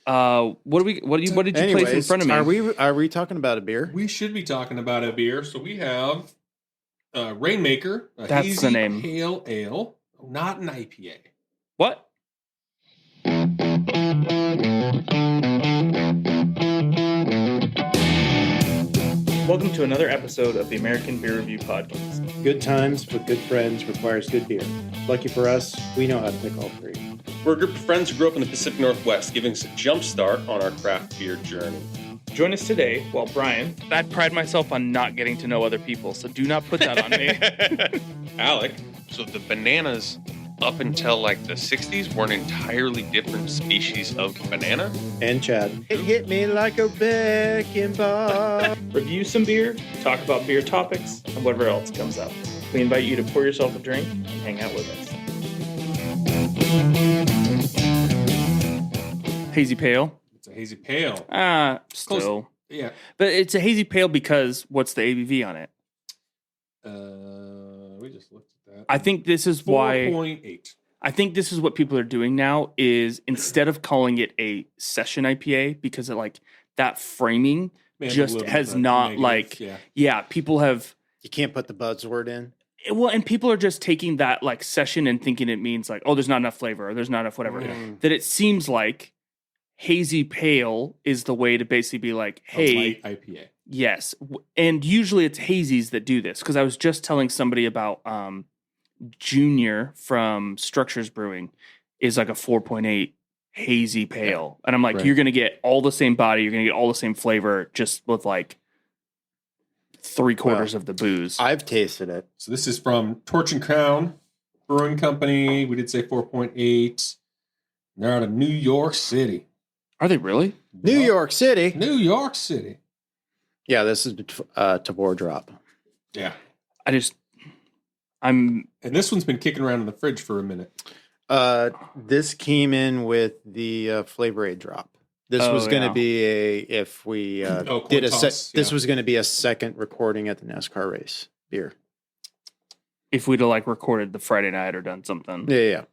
What did you place in front of me? Are we talking about a beer? We should be talking about a beer. So we have Rainmaker, That's Hazy the name. Pale Ale, not an IPA. What? Welcome to another episode of the American Beer Review Podcast. Good times with good friends requires good beer. Lucky for us, we know how to pick all three. We're a group of friends who grew up in the Pacific Northwest, giving us a jump start on our craft beer journey. Join us today while Brian... I pride myself on not getting to know other people, so do not put that on me. Alec. So the bananas up until like the 60s were an entirely different species of banana. And Chad. It hit me like a wrecking ball. Review some beer, talk about beer topics, and whatever else comes up. We invite you to pour yourself a drink and hang out with us. Hazy Pale. It's a hazy pale. Still. Close. Yeah. But it's a hazy pale because what's the ABV on it? We just looked at that. I think this is why 4.8. I think this is what people are doing now is instead of calling it a session IPA because it like that framing just has not negative, people have you can't put the buzzword in. Well, and people are just taking that like session and thinking it means like, oh, there's not enough flavor or there's not enough whatever. That it seems like hazy pale is the way to basically be like, hey, a light IPA. Yes. And usually it's hazies that do this because I was just telling somebody about Junior from Structures Brewing is like a 4.8 hazy pale. And I'm like, You're going to get all the same body. You're going to get all the same flavor just with like 3/4 of the booze. I've tasted it. So this is from Torch Crown Brewing Company. We did say 4.8. They're out of New York City. Are they really? New York City. New York City. Yeah, this is Tabor drop. Yeah. And this one's been kicking around in the fridge for a minute. This came in with the Flavor Aid drop. This was going to be this was going to be a second recording at the NASCAR race beer. If we'd have like recorded the Friday night or done something. Yeah.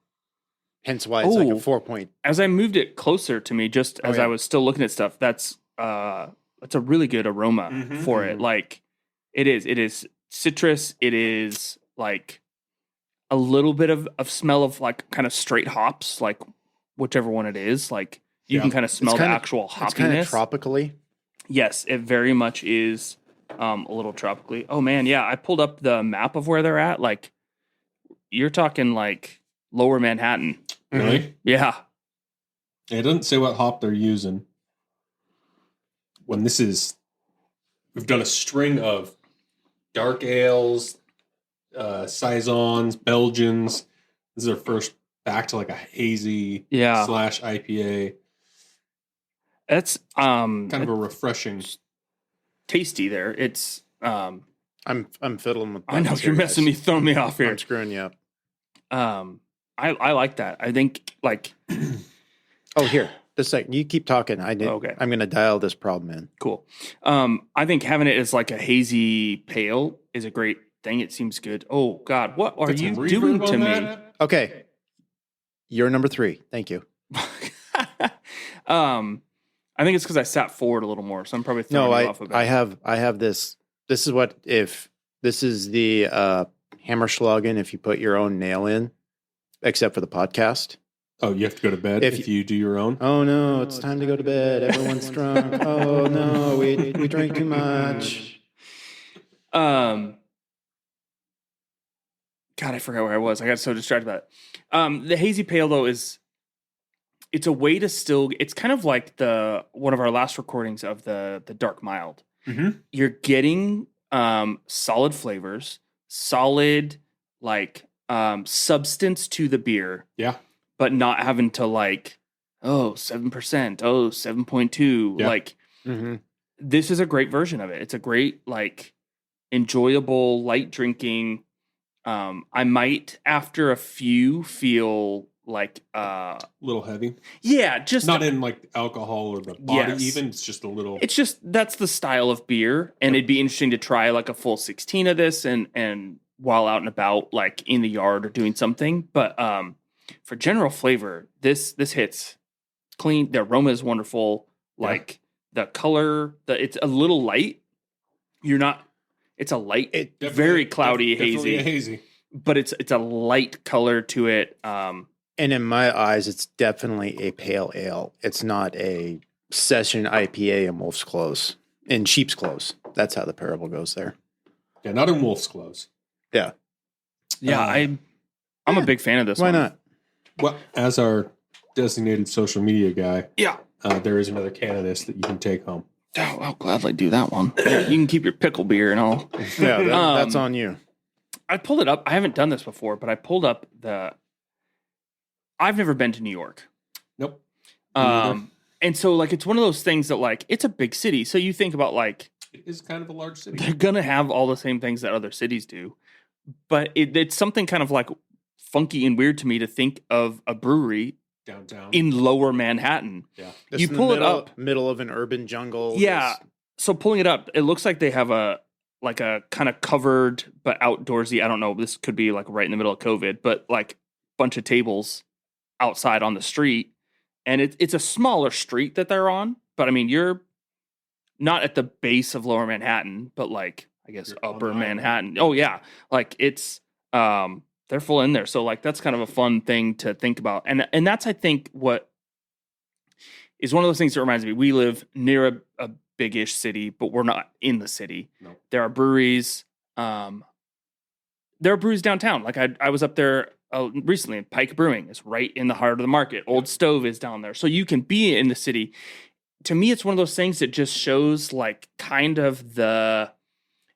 Hence why it's like a 4 point. As I moved it closer to me, just as I was still looking at stuff, that's a really good aroma for it. Like it is citrus. It is like a little bit of smell of like kind of straight hops, like whichever one it is. Like you can kind of smell the actual hoppiness. It's kind of tropically. Yes, it very much is a little tropically. Oh man, yeah. I pulled up the map of where they're at. Like you're talking like Lower Manhattan. Really? Yeah. It doesn't say what hop they're using. When we've done a string of dark ales, saisons, Belgians. This is our first back to like a hazy / IPA. That's kind of a refreshing, tasty. There, it's. I'm fiddling with. I know you're messing me, throwing me off here. I'm screwing you up. I like that. I think like. Oh, here. Just a second. You keep talking. Okay. I'm going to dial this problem in. Cool. I think having it as like a hazy pale is a great thing. It seems good. Oh God, what are you doing to me? Okay. You're number 3. Thank you. I think it's because I sat forward a little more, so I'm probably throwing you off a bit. I have this. This is what if this is the Hammerschlagen if you put your own nail in, except for the podcast. Oh, you have to go to bed if you do your own? Oh, no, it's time to go to bed. Everyone's drunk. Oh, no, we drank too much. God, I forgot where I was. I got so distracted by it. The Hazy Pale, though, it's a way to still... It's kind of like one of our last recordings of the Dark Mild. Mm-hmm. You're getting solid flavors, solid, like, substance to the beer. Yeah. But not having to like, 7%, 7.2. Yeah. Like, this is a great version of it. It's a great, like, enjoyable, light drinking. I might, after a few, feel like... a little heavy? Yeah, just... Not in, like, alcohol or the body even. It's just a little... It's just, that's the style of beer. And it'd be interesting to try, like, a full 16 of this and while out and about, like, in the yard or doing something. But... for general flavor, this hits. clean. The aroma is wonderful. Like the color, it's a little light. It's a light, very cloudy, hazy. But it's a light color to it. And in my eyes, it's definitely a pale ale. It's not a session IPA in wolf's clothes. In sheep's clothes. That's how the parable goes there. Yeah, not in wolf's clothes. Yeah. Yeah, I'm a big fan of this Why one. not? Well, as our designated social media guy, Yeah. There is another can of this that you can take home. Oh, I'll gladly do that one. Yeah, you can keep your pickle beer and all. Yeah, that's on you. I pulled it up. I haven't done this before, but I pulled up I've never been to New York. Nope. And so, like, it's one of those things that, like, it's a big city. So you think about, like... It is kind of a large city. They're going to have all the same things that other cities do. But it's something kind of, like, funky and weird to me to think of a brewery... Downtown. In lower Manhattan. Yeah. You pull it up. Middle of an urban jungle. Yeah. So pulling it up, it looks like they have a kind of covered but outdoorsy. I don't know. This could be like right in the middle of COVID, but like bunch of tables outside on the street. And it's a smaller street that they're on. But I mean, you're not at the base of lower Manhattan, but like, I guess upper Manhattan. Oh, yeah. Like it's, they're full in there. So like, that's kind of a fun thing to think about. And that's, I think, what is one of those things that reminds me, we live near a big-ish city, but we're not in the city. No. There are breweries. There are breweries downtown. Like I was up there recently, and Pike Brewing is right in the heart of the market. Old Stove is down there. So you can be in the city. To me, it's one of those things that just shows like kind of the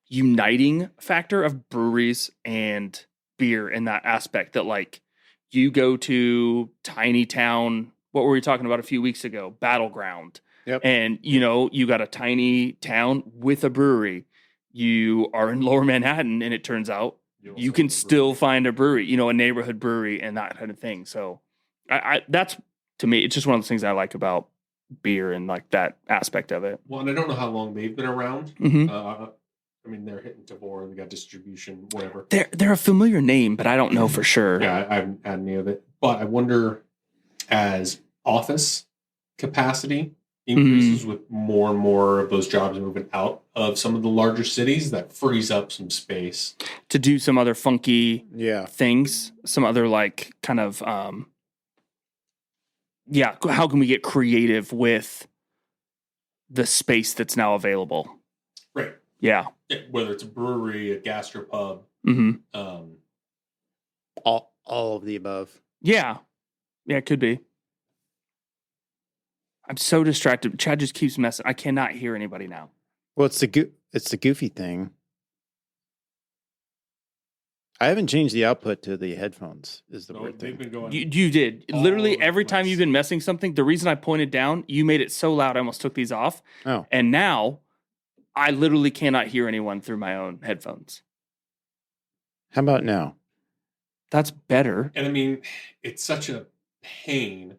uniting factor of breweries and beer in that aspect, that like you go to tiny town, what were we talking about a few weeks ago? Battleground. Yep. And you got a tiny town with a brewery. You are in lower Manhattan, and it turns out you can still find a brewery, a neighborhood brewery and that kind of thing. So I that's, to me, it's just one of those things I like about beer and like that aspect of it. Well, and I don't know how long they've been around. Mm-hmm. I mean, they're hitting Tavor, they got distribution, whatever. They're a familiar name, but I don't know for sure. Yeah, I haven't had any of it. But I wonder, as office capacity increases with more and more of those jobs moving out of some of the larger cities, that frees up some space to do some other funky things, some other like kind of, how can we get creative with the space that's now available? Right. Yeah. Whether it's a brewery, a gastropub. Mm-hmm. All of the above. Yeah. Yeah, it could be. I'm so distracted. Chad just keeps messing. I cannot hear anybody now. Well, it's the goofy thing. I haven't changed the output to the headphones. Is the weird thing. Been going you did. Literally every time you've been messing something, the reason I pointed down, you made it so loud I almost took these off. Oh. And now I literally cannot hear anyone through my own headphones. How about now? That's better. And I mean, it's such a pain.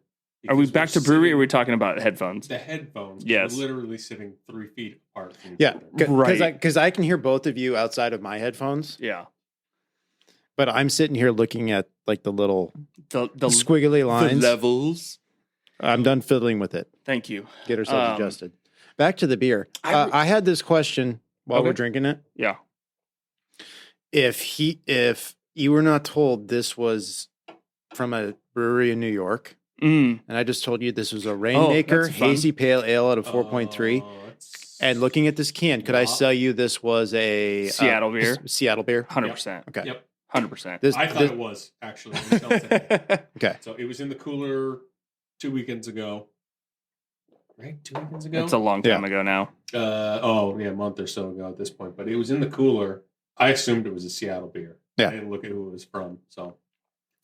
Are we back to brewery, or are we talking about headphones? The headphones. Yes. We're literally sitting 3 feet apart from each Yeah, other. Right. Because I can hear both of you outside of my headphones. Yeah. But I'm sitting here looking at like the little the squiggly lines. The levels. I'm done fiddling with it. Thank you. Get ourselves adjusted. Back to the beer. I had this question while we're drinking it. Yeah. If you were not told this was from a brewery in New York, and I just told you this was a Rainmaker Hazy Pale Ale out of 4.3, and looking at this can, could I sell you this was a Seattle beer? Seattle beer? 100%. Okay. Yep. 100%. I thought it was, actually. Okay. So it was in the cooler 2 weekends ago. Right? 2 weekends ago? It's a long time ago now. A month or so ago at this point. But it was in the cooler. I assumed it was a Seattle beer. Yeah. I didn't look at who it was from. So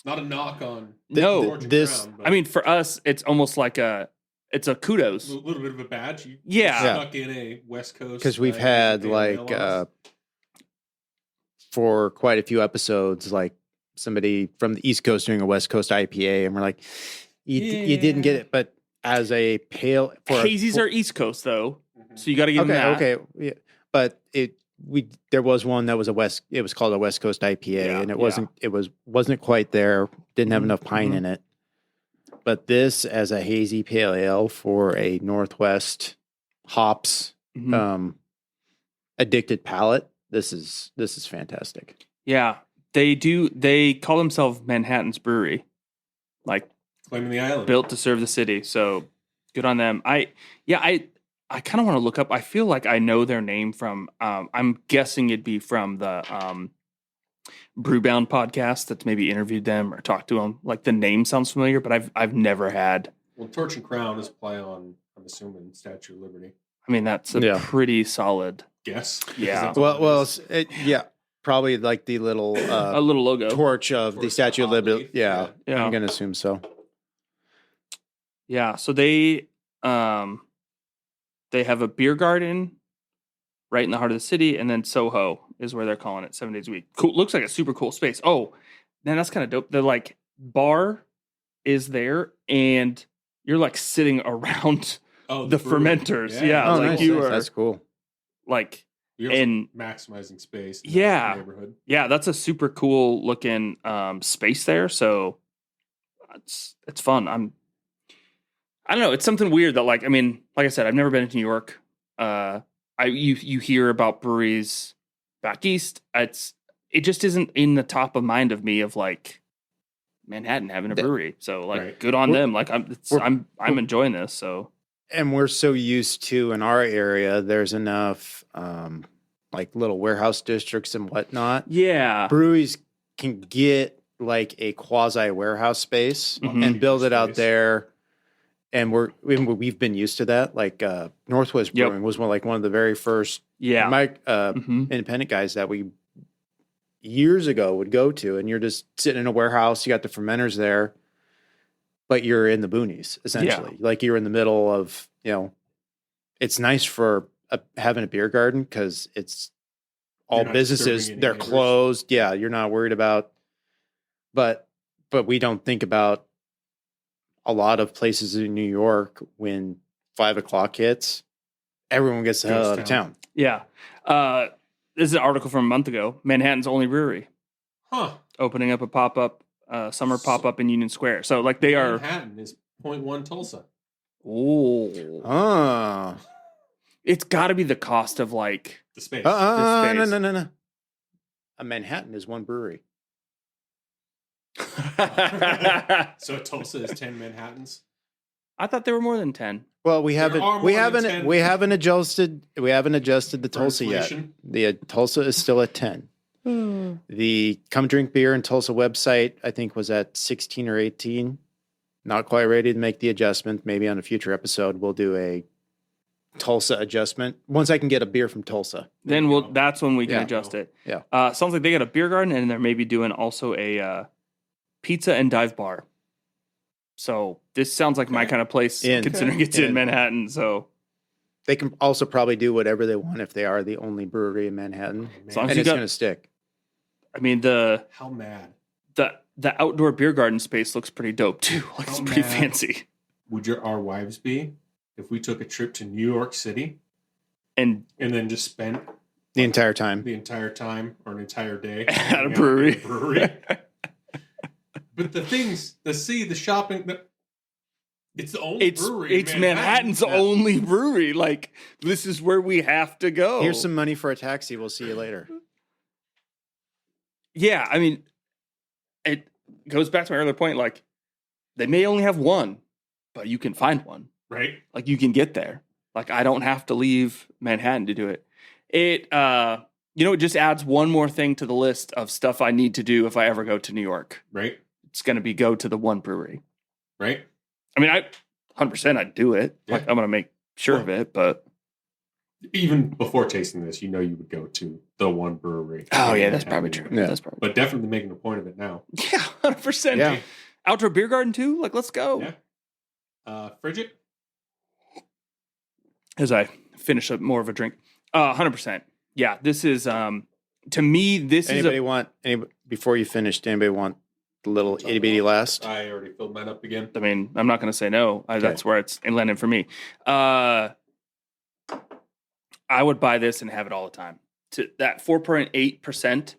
not a knock on Torch Crown, I mean, for us, it's almost like it's a kudos. A little bit of a badge. You stuck in a West Coast. Because we've had for quite a few episodes, like somebody from the East Coast doing a West Coast IPA, and we're like, you didn't get it. But as a pale, hazies are East Coast though, so you got to give them that. Okay, yeah. But there was one that was it was called a West Coast IPA, and it wasn't quite there. Didn't have enough pine in it. But this as a hazy pale ale for a Northwest hops addicted palate, this is fantastic. Yeah, they call themselves Manhattan's Brewery, like claiming the island, built to serve the city. So good on them. I kind of want to look up. I feel like I know their name from. I'm guessing it'd be from the Brewbound podcast that's maybe interviewed them or talked to them. Like the name sounds familiar, but I've never had. Well, Torch and Crown is a play on, I'm assuming, Statue of Liberty. I mean, that's a pretty solid guess. Yeah. Well, probably like the little a little logo torch of the Statue of Liberty. Yeah, I'm gonna assume so. Yeah, so they have a beer garden right in the heart of the city, and then Soho is where they're calling it 7 days a week. Cool, looks like a super cool space. Oh, man, that's kind of dope. The like bar is there, and you're like sitting around the fermenters. Yeah, like nice. That's cool. Like and maximizing space. In yeah, the neighborhood. Yeah, that's a super cool looking space there. So it's fun. I don't know. It's something weird that like I said, I've never been to New York. You hear about breweries back east. It just isn't in the top of mind of me of like Manhattan having a brewery. So like good on them. Like I'm enjoying this. So and we're so used to in our area, there's enough like little warehouse districts and whatnot. Yeah, breweries can get like a quasi warehouse space and build it out there. And we've been used to that. Like Northwest Brewing was one of the very first independent guys that we years ago would go to. And you're just sitting in a warehouse. You got the fermenters there, but you're in the boonies essentially. Yeah. Like you're in the middle of it's nice for having a beer garden because it's all businesses. They're closed. Yeah, you're not worried about. But we don't think about. A lot of places in New York, when 5 o'clock hits, everyone gets the hell out of town. Yeah. This is an article from a month ago. Manhattan's only brewery. Opening up a pop-up, summer pop-up in Union Square. So, like, they are... Manhattan is 0.1 Tulsa. Oh. It's got to be the cost of, like... The space. No. A Manhattan is one brewery. So Tulsa is 10 Manhattans. I thought there were more than 10. Well, we haven't adjusted the Tulsa yet. The Tulsa is still at 10. The Come Drink Beer and Tulsa website, I think, was at 16 or 18. Not quite ready to make the adjustment. Maybe on a future episode we'll do a Tulsa adjustment. Once I can get a beer from Tulsa, then that's when we can adjust it. Yeah. Sounds like they got a beer garden, and they're maybe doing also a pizza and dive bar. So this sounds like my kind of place, considering it's in Manhattan. So they can also probably do whatever they want if they are the only brewery in Manhattan, and it's going to stick. I mean, how mad the outdoor beer garden space looks pretty dope too. Like it's pretty fancy. Would our wives be if we took a trip to New York City and then just spent the entire time or an entire day at a brewery? But the things, the shopping, it's the only brewery. It's Manhattan's only brewery. Like, this is where we have to go. Here's some money for a taxi. We'll see you later. Yeah, I mean, it goes back to my earlier point. Like, they may only have one, but you can find one. Right. Like, you can get there. Like, I don't have to leave Manhattan to do it. It just adds one more thing to the list of stuff I need to do if I ever go to New York. Right. It's going to be go to the one brewery. Right. I mean, 100% I'd do it. Yeah. Like, I'm going to make sure of it, but... Even before tasting this, you would go to the one brewery. Oh, yeah, that's probably true. Yeah. That's probably but definitely making a point of it now. Yeah, 100%. Yeah. Outdoor beer garden, too? Like, let's go. Yeah. Frigid? As I finish up more of a drink. 100%. Yeah, this is... to me, this before you finished, anybody want the little itty bitty last? I already filled mine up again. I mean, I'm not going to say no. That's where it's landing for me. I would buy this and have it all the time. To that 4.8%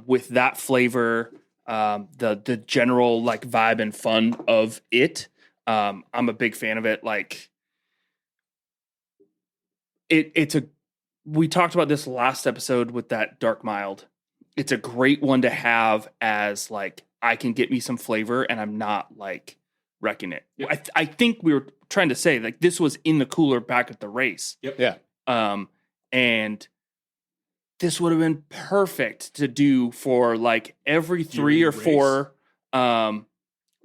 with that flavor, the general like vibe and fun of it. I'm a big fan of it. Like we talked about this last episode with that dark mild. It's a great one to have as like, I can get me some flavor and I'm not like wrecking it. Yep. I think we were trying to say like this was in the cooler back at the race. Yep. Yeah. And this would have been perfect to do for like every 3 or 4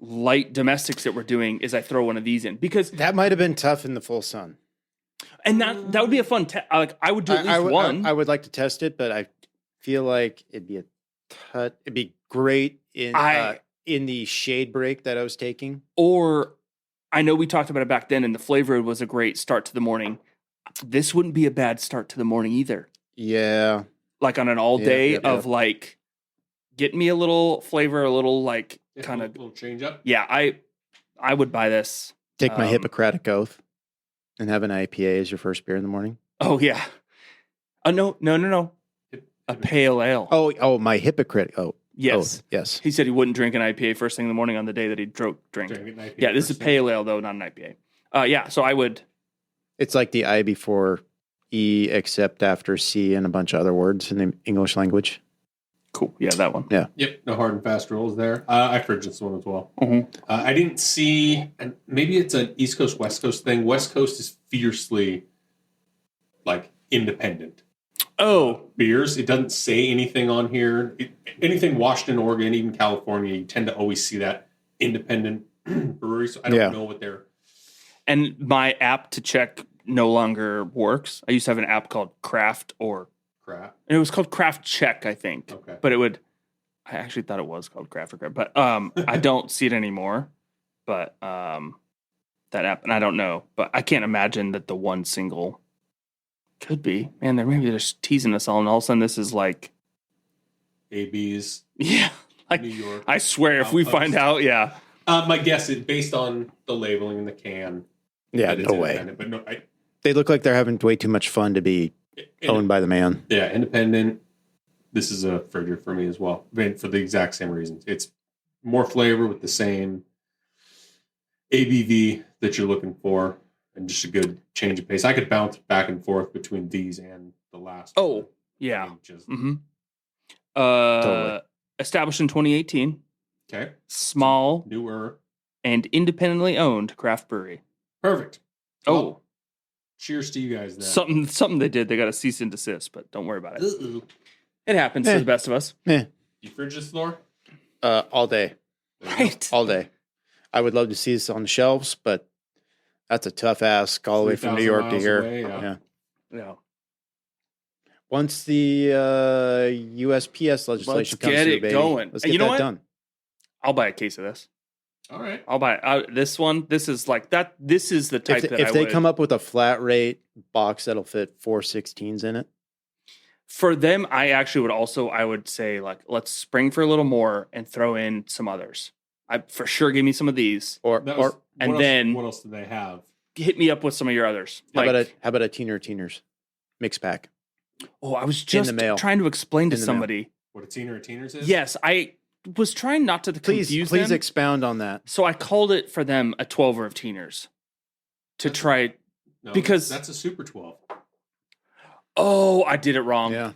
light domestics that we're doing is I throw one of these in, because that might have been tough in the full sun. And that would be a fun like I would do at least one. I would like to test it, but I feel like it'd be great in the shade break that I was taking. Or I know we talked about it back then, and the flavor was a great start to the morning. This wouldn't be a bad start to the morning either. Yeah. Like on an all day of like, get me a little flavor, a little like kind of little change up. Yeah, I would buy this. Take my Hippocratic oath and have an IPA as your first beer in the morning. Oh yeah. No. A pale ale. Oh, my Hippocratic oath. Yes. Oath. Yes. He said he wouldn't drink an IPA first thing in the morning on the day that he drink. Yeah, this is pale ale though, not an IPA. Yeah, so I would. It's like the I before E except after C and a bunch of other words in the English language. Cool. Yeah, that one. Yeah. Yep. No hard and fast rules there. I fridged this one as well. Mm-hmm. I didn't see, and maybe it's an East Coast, West Coast thing. West Coast is fiercely like independent. Beers. It doesn't say anything on here. Anything Washington, Oregon, even California, you tend to always see that independent brewery. So I don't know what they're. And my app to check no longer works. I used to have an app called Craft or Craft. And it was called Craft Check, I think. Okay. But I actually thought it was called Craft or Craft, but I don't see it anymore. But that app, and I don't know, but I can't imagine that the one single could be. Man, maybe they're just teasing us all, and all of a sudden this is like AB's. Yeah. Like, New York. I swear, if we find out, yeah. My guess is based on the labeling in the can. Yeah, no way. But no, they look like they're having way too much fun to be owned by the man. Yeah, independent. This is a fridger for me as well, for the exact same reasons. It's more flavor with the same ABV that you're looking for, and just a good change of pace. I could bounce back and forth between these and the last. Oh, yeah. Mm-hmm. Totally. Established in 2018. Okay. Small, newer, and independently owned craft brewery. Perfect. Well, cheers to you guys. Then. Something they did. They got a cease and desist, but don't worry about it. It happens to the best of us. You fridge this, Laura? All day. Right. All day. I would love to see this on the shelves, but that's a tough ask all the way from New York to here. Away, yeah. Once the USPS legislation comes through, baby, going. Let's get that done. I'll buy a case of this. All right. I'll buy this one. This is like that. This is the type if they come up with a flat rate box that'll fit 4 16s in it. For them, I would say like, let's spring for a little more and throw in some others. I for sure give me some of these, what else do they have? Hit me up with some of your others. How about a Teeners mix pack? Oh, I was just trying to explain to somebody what a Teeners is. Yes, I was trying not to confuse them. Please expound on that. So I called it for them a 12er of Teeners to try because that's a Super 12. Oh, I did it wrong. Yeah.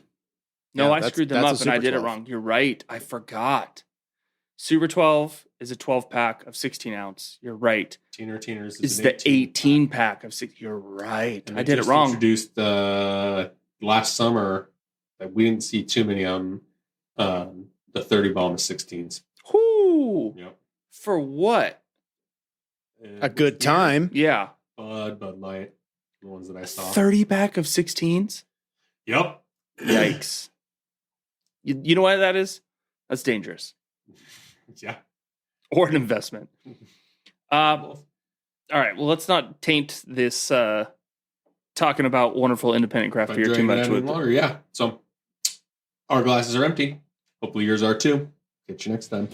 No, I screwed them up and I did it wrong. You're right. I forgot. Super 12 is a 12 pack of 16 ounce. You're right. Teeners is the 18 pack of 6. You're right. I did it wrong. Introduced last summer that we didn't see too many of them. The 30 bomb of 16s. Whoo! Yep. For what? A good time. Yeah. Bud Light. The ones that I saw. 30 pack of 16s? Yep. Yikes. You know what that is? That's dangerous. Yeah. Or an investment. All right. Well, let's not taint this talking about wonderful independent craft beer too much. Water, yeah. So our glasses are empty. Hopefully yours are too. Catch you next time.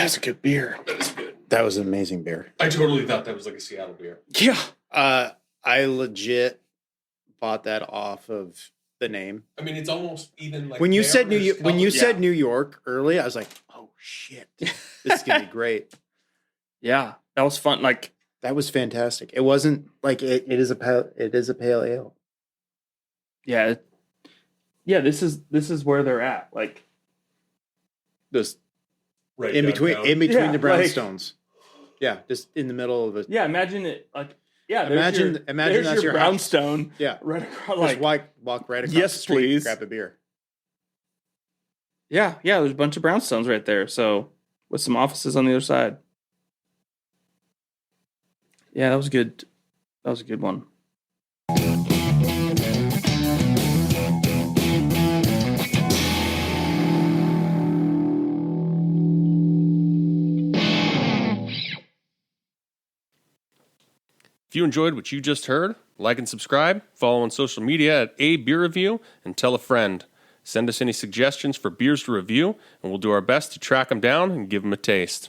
That's a good beer. That is good. That was an amazing beer. I totally thought that was like a Seattle beer. Yeah. I legit bought that off of the name. I mean, it's almost even like when you said said New York early, I was like, oh shit, this is gonna be great. Yeah, that was fun. Like that was fantastic. It wasn't like it is a pale ale. Yeah, this is where they're at. Like this right in between Yeah, the brownstones. Yeah, just in the middle of it. Yeah, imagine it like imagine that's your brownstone. House. Yeah, right across. Just Like walk right across yes, the street please. and grab a beer. Yeah, there's a bunch of brownstones right there. So with some offices on the other side. Yeah, that was good. That was a good one. If you enjoyed what you just heard, like and subscribe, follow on social media at ABR Review, and tell a friend. Send us any suggestions for beers to review, and we'll do our best to track them down and give them a taste.